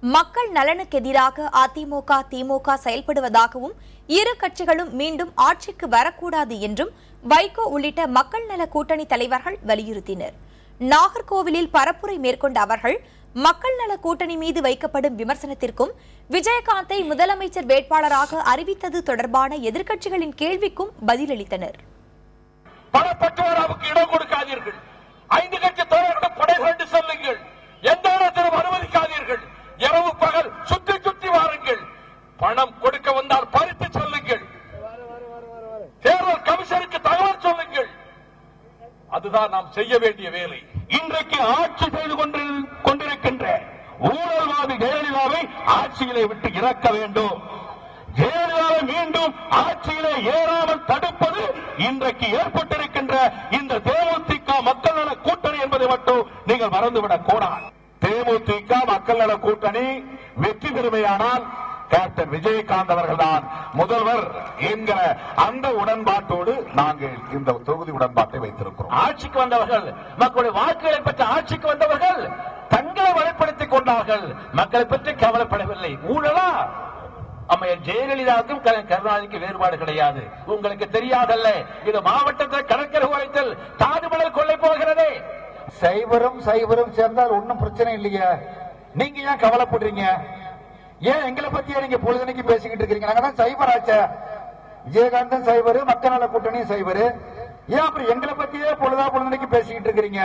மக்கள் நலனுக்கு எதிராக அதிமுக திமுக செயல்படுவதாகவும் இரு கட்சிகளும் மீண்டும் ஆட்சிக்கு வரக்கூடாது என்றும் வைகோ உள்ளிட்ட மக்கள் நல கூட்டணி தலைவர்கள் வலியுறுத்தினர். நாகர்கோவிலில் பரப்புரை மேற்கொண்ட அவர்கள் மக்கள் நல கூட்டணி மீது வைக்கப்படும் விமர்சனத்திற்கும் விஜயகாந்தை முதலமைச்சர் வேட்பாளராக அறிவித்தது தொடர்பான எதிர்க்கட்சிகளின் கேள்விக்கும் பதிலளித்தனர். இடம் கொடுக்காதீர்கள், 5 கட்சி தலைவர்கள் படை கொண்டு செல்லுங்கள், எந்த இடத்திலும் அனுமதிக்காதீர்கள், இரவு பகல் சுற்றி சுற்றி வாருங்கள், பணம் கொடுக்க வந்தால் பறித்து செல்லுங்கள், தேர்தல் கமிஷனுக்கு தகவல் சொல்லுங்கள். அதுதான் நாம் செய்ய வேண்டிய வேலை. இன்றைக்கு ஆட்சி செய்து கொண்டிருக்கின்ற ஊழல்வாதி ஜெயலலிதாவை ஆட்சியிலே விட்டு இறக்க வேண்டும். ஜெயலலிதாவை மீண்டும் ஆட்சியிலே ஏறாமல் தடுப்பது இன்றைக்கு ஏற்பட்டிருக்கின்ற இந்த தேமுதிக மக்கள் நல கூட்டணி என்பதை மட்டும் நீங்கள் மறந்துவிடக் கூடாது. தேமுதிக மக்கள் நல கூட்டணி வெற்றி பெறுமையானால் கேப்டன் விஜயகாந்த் அவர்கள்தான் முதல்வர் என்கிற அந்த உடன்பாட்டோடு நாங்கள் இந்த தொகுதி உடன்பாட்டை வைத்திருக்கிறோம். ஆட்சிக்கு வந்தவர்கள், மக்களுடைய வாக்குகளை பெற்ற ஆட்சிக்கு வந்தவர்கள் தங்களை வலுப்படுத்திக் கொண்டார்கள், மக்களை பற்றி கவலைப்படவில்லை. ஊழலா? அம்மையார் ஜெயலலிதாவுக்கும் கருணாநிதிக்கு வேறுபாடு கிடையாது. உங்களுக்கு தெரியாதல்ல, இது மாவட்டத்தில் கடற்கரை ஓரத்தில் தாதுமணல் கொள்ளை போகிறது. சைவரும் சேர்ந்தால் ஒன்னும் பிரச்சனை இல்லையா? நீங்க ஏன் கவலைப்படுறீங்க? ஏன் எங்களை பத்தியே நீங்க பொழுதுனைக்கு பேசிக்கிட்டு இருக்கீங்க? நாங்க தான் சைபர் ஆச்ச, விஜயகாந்தன் சைபரு, மக்கள் நல கூட்டணி சைபரு. ஏன் அப்படி எங்களை பத்தியே பொழுதுனைக்கு பேசிக்கிட்டு இருக்கிறீங்க?